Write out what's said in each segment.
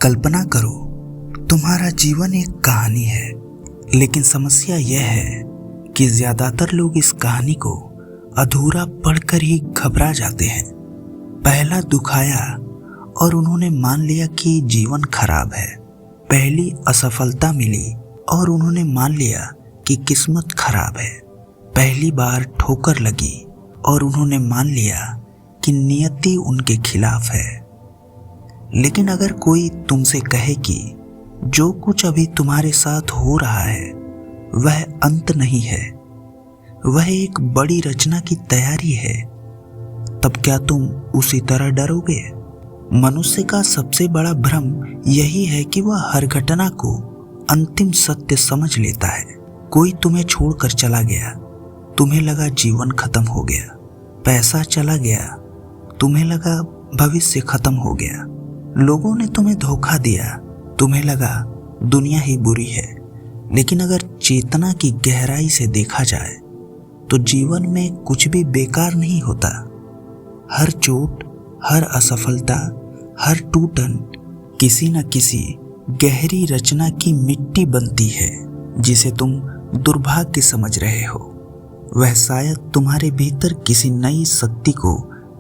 कल्पना करो, तुम्हारा जीवन एक कहानी है, लेकिन समस्या यह है कि ज्यादातर लोग इस कहानी को अधूरा पढ़कर ही घबरा जाते हैं। पहला दुख आया और उन्होंने मान लिया कि जीवन खराब है। पहली असफलता मिली और उन्होंने मान लिया कि किस्मत खराब है। पहली बार ठोकर लगी और उन्होंने मान लिया कि नियति उनके खिलाफ है। लेकिन अगर कोई तुमसे कहे कि जो कुछ अभी तुम्हारे साथ हो रहा है वह अंत नहीं है, वह एक बड़ी रचना की तैयारी है, तब क्या तुम उसी तरह डरोगे? मनुष्य का सबसे बड़ा भ्रम यही है कि वह हर घटना को अंतिम सत्य समझ लेता है। कोई तुम्हें छोड़कर चला गया, तुम्हें लगा जीवन खत्म हो गया। पैसा चला गया, तुम्हें लगा भविष्य खत्म हो गया। लोगों ने तुम्हें धोखा दिया, तुम्हें लगा दुनिया ही बुरी है। लेकिन अगर चेतना की गहराई से देखा जाए तो जीवन में कुछ भी बेकार नहीं होता। हर चोट, हर असफलता, हर टूटन किसी न किसी गहरी रचना की मिट्टी बनती है, जिसे तुम दुर्भाग्य समझ रहे हो। वह शायद तुम्हारे भीतर किसी नई शक्ति को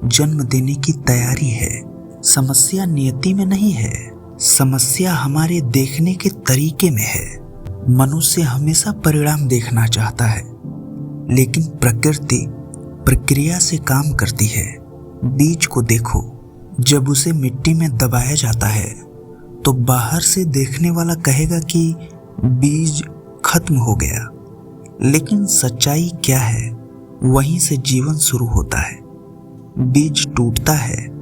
जन्म देने की तैयारी है। समस्या नियति में नहीं है, समस्या हमारे देखने के तरीके में है। मनुष्य हमेशा परिणाम देखना चाहता है, लेकिन प्रकृति प्रक्रिया से काम करती है। बीज को देखो, जब उसे मिट्टी में दबाया जाता है तो बाहर से देखने वाला कहेगा कि बीज खत्म हो गया, लेकिन सच्चाई क्या है? वहीं से जीवन शुरू होता है। बीज टूटता है,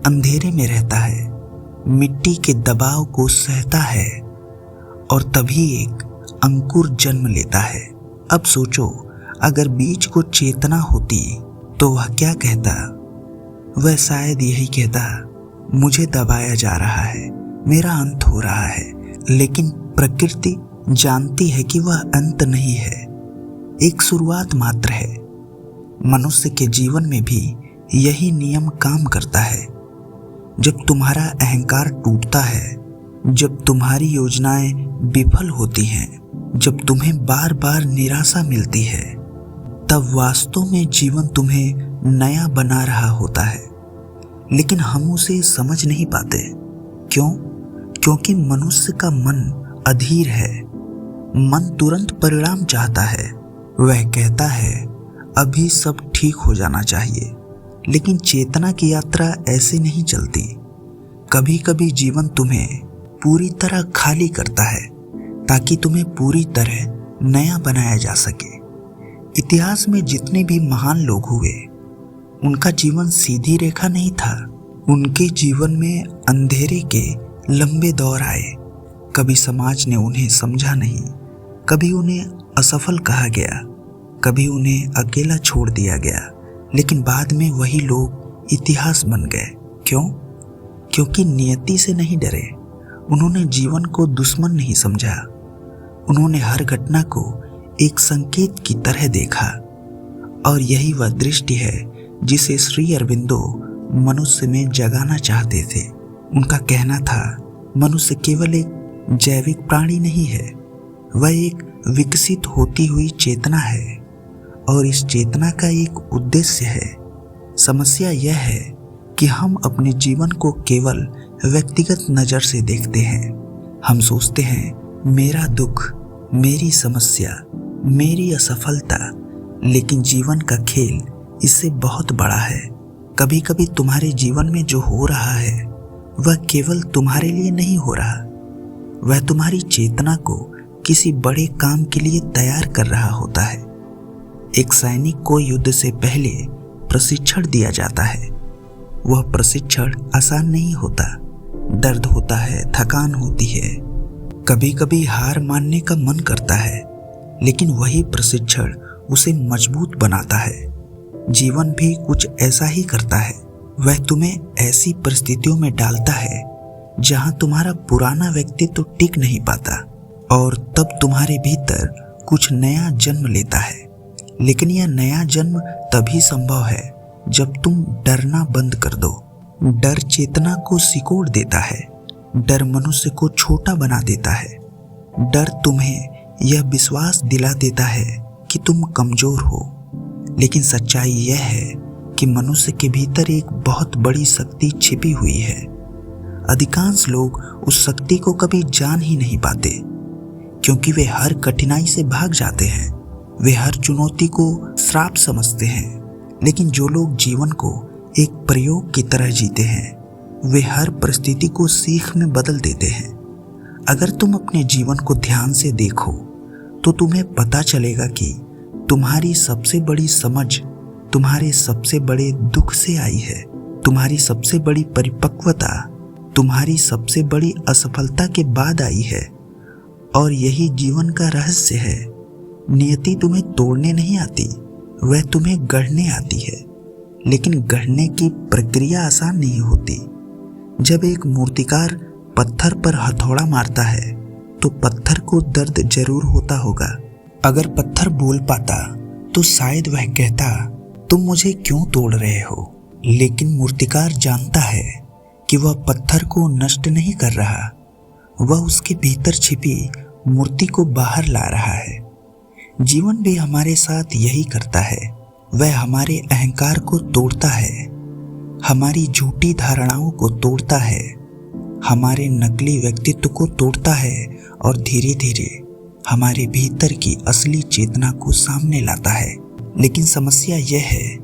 अंधेरे में रहता है, मिट्टी के दबाव को सहता है और तभी एक अंकुर जन्म लेता है। अब सोचो, अगर बीज को चेतना होती तो वह क्या कहता? वह शायद यही कहता, मुझे दबाया जा रहा है, मेरा अंत हो रहा है। लेकिन प्रकृति जानती है कि वह अंत नहीं है, एक शुरुआत मात्र है। मनुष्य के जीवन में भी यही नियम काम करता है। जब तुम्हारा अहंकार टूटता है, जब तुम्हारी योजनाएं विफल होती हैं, जब तुम्हें बार बार निराशा मिलती है, तब वास्तव में जीवन तुम्हें नया बना रहा होता है। लेकिन हम उसे समझ नहीं पाते। क्यों? क्योंकि मनुष्य का मन अधीर है। मन तुरंत परिणाम चाहता है। वह कहता है अभी सब ठीक हो जाना चाहिए। लेकिन चेतना की यात्रा ऐसे नहीं चलती। कभी कभी जीवन तुम्हें पूरी तरह खाली करता है ताकि तुम्हें पूरी तरह नया बनाया जा सके। इतिहास में जितने भी महान लोग हुए, उनका जीवन सीधी रेखा नहीं था। उनके जीवन में अंधेरे के लंबे दौर आए। कभी समाज ने उन्हें समझा नहीं, कभी उन्हें असफल कहा गया, कभी उन्हें अकेला छोड़ दिया गया। लेकिन बाद में वही लोग इतिहास बन गए। क्यों? क्योंकि नियति से नहीं डरे। उन्होंने जीवन को दुश्मन नहीं समझा। उन्होंने हर घटना को एक संकेत की तरह देखा। और यही वह दृष्टि है जिसे श्री अरविंदो मनुष्य में जगाना चाहते थे। उनका कहना था, मनुष्य केवल एक जैविक प्राणी नहीं है, वह एक विकसित होती हुई चेतना है और इस चेतना का एक उद्देश्य है। समस्या यह है कि हम अपने जीवन को केवल व्यक्तिगत नज़र से देखते हैं। हम सोचते हैं मेरा दुख, मेरी समस्या, मेरी असफलता, लेकिन जीवन का खेल इससे बहुत बड़ा है। कभी कभी तुम्हारे जीवन में जो हो रहा है वह केवल तुम्हारे लिए नहीं हो रहा, वह तुम्हारी चेतना को किसी बड़े काम के लिए तैयार कर रहा होता है। एक सैनिक को युद्ध से पहले प्रशिक्षण दिया जाता है। वह प्रशिक्षण आसान नहीं होता। दर्द होता है, थकान होती है, कभी कभी हार मानने का मन करता है, लेकिन वही प्रशिक्षण उसे मजबूत बनाता है। जीवन भी कुछ ऐसा ही करता है। वह तुम्हें ऐसी परिस्थितियों में डालता है जहां तुम्हारा पुराना व्यक्तित्व टिक नहीं पाता और तब तुम्हारे भीतर कुछ नया जन्म लेता है। लेकिन यह नया जन्म तभी संभव है जब तुम डरना बंद कर दो। डर चेतना को सिकोड़ देता है। डर मनुष्य को छोटा बना देता है। डर तुम्हें यह विश्वास दिला देता है कि तुम कमजोर हो, लेकिन सच्चाई यह है कि मनुष्य के भीतर एक बहुत बड़ी शक्ति छिपी हुई है। अधिकांश लोग उस शक्ति को कभी जान ही नहीं पाते, क्योंकि वे हर कठिनाई से भाग जाते हैं। वे हर चुनौती को श्राप समझते हैं। लेकिन जो लोग जीवन को एक प्रयोग की तरह जीते हैं, वे हर परिस्थिति को सीख में बदल देते हैं। अगर तुम अपने जीवन को ध्यान से देखो तो तुम्हें पता चलेगा कि तुम्हारी सबसे बड़ी समझ तुम्हारे सबसे बड़े दुख से आई है। तुम्हारी सबसे बड़ी परिपक्वता तुम्हारी सबसे बड़ी असफलता के बाद आई है। और यही जीवन का रहस्य है। नियति तुम्हें तोड़ने नहीं आती, वह तुम्हें गढ़ने आती है। लेकिन गढ़ने की प्रक्रिया आसान नहीं होती। जब एक मूर्तिकार पत्थर पर हथौड़ा मारता है तो पत्थर को दर्द जरूर होता होगा। अगर पत्थर बोल पाता तो शायद वह कहता, तुम मुझे क्यों तोड़ रहे हो। लेकिन मूर्तिकार जानता है कि वह पत्थर को नष्ट नहीं कर रहा, वह उसके भीतर छिपी मूर्ति को बाहर ला रहा है। जीवन भी हमारे साथ यही करता है। वह हमारे अहंकार को तोड़ता है, हमारी झूठी धारणाओं को तोड़ता है, हमारे नकली व्यक्तित्व को तोड़ता है और धीरे धीरे हमारे भीतर की असली चेतना को सामने लाता है। लेकिन समस्या यह है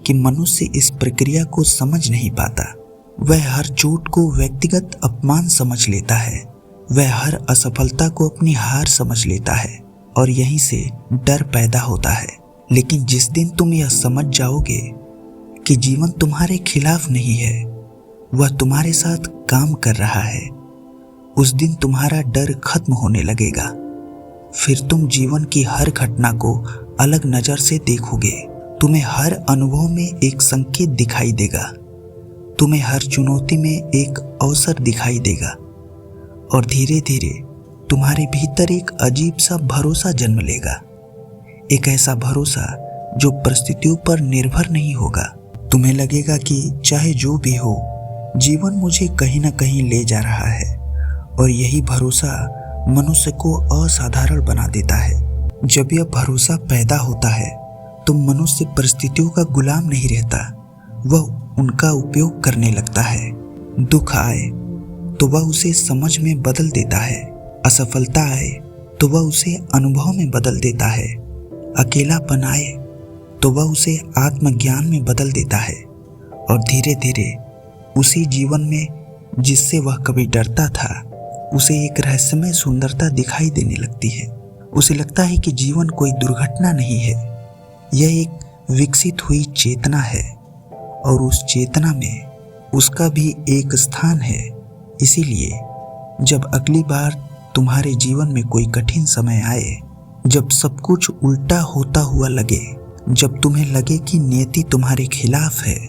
कि मनुष्य इस प्रक्रिया को समझ नहीं पाता। वह हर चोट को व्यक्तिगत अपमान समझ लेता है। वह हर असफलता को अपनी हार समझ लेता है और यहीं से डर पैदा होता है। लेकिन जिस दिन तुम यह समझ जाओगे कि जीवन तुम्हारे खिलाफ नहीं है, वह तुम्हारे साथ काम कर रहा है, उस दिन तुम्हारा डर खत्म होने लगेगा। फिर तुम जीवन की हर घटना को अलग नजर से देखोगे। तुम्हें हर अनुभव में एक संकेत दिखाई देगा। तुम्हें हर चुनौती में एक अवसर दिखाई देगा और धीरे धीरे तुम्हारे भीतर एक अजीब सा भरोसा जन्म लेगा। एक ऐसा भरोसा जो परिस्थितियों पर निर्भर नहीं होगा। तुम्हें लगेगा कि चाहे जो भी हो, जीवन मुझे कहीं ना कहीं ले जा रहा है। और यही भरोसा मनुष्य को असाधारण बना देता है। जब यह भरोसा पैदा होता है तो मनुष्य परिस्थितियों का गुलाम नहीं रहता, वह उनका उपयोग करने लगता है। दुख आए तो वह उसे समझ में बदल देता है, असफलता आए तो वह उसे अनुभव में बदल देता है, अकेलापन आए तो वह उसे आत्मज्ञान में बदल देता है और धीरे धीरे उसी जीवन में जिससे वह कभी डरता था, उसे एक रहस्यमय सुंदरता दिखाई देने लगती है। उसे लगता है कि जीवन कोई दुर्घटना नहीं है, यह एक विकसित हुई चेतना है और उस चेतना में उसका भी एक स्थान है। इसीलिए जब अगली बार तुम्हारे जीवन में कोई कठिन समय आए, जब सब कुछ उल्टा होता हुआ लगे, जब तुम्हें लगे कि नियति तुम्हारे खिलाफ है,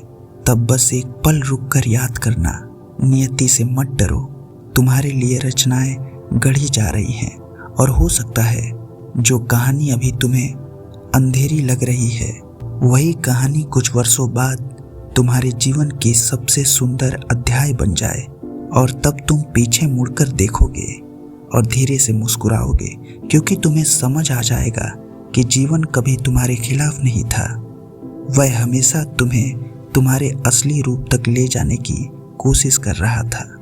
तब बस एक पल रुककर याद करना, नियति से मत डरो। तुम्हारे लिए रचनाएं गढ़ी जा रही हैं और हो सकता है जो कहानी अभी तुम्हें अंधेरी लग रही है, वही कहानी कुछ वर्षों बाद तुम्हारे जीवन की सबसे सुंदर अध्याय बन जाए और तब तुम पीछे मुड़कर देखोगे और धीरे से मुस्कुराओगे, क्योंकि तुम्हें समझ आ जाएगा कि जीवन कभी तुम्हारे खिलाफ नहीं था। वह हमेशा तुम्हें तुम्हारे असली रूप तक ले जाने की कोशिश कर रहा था।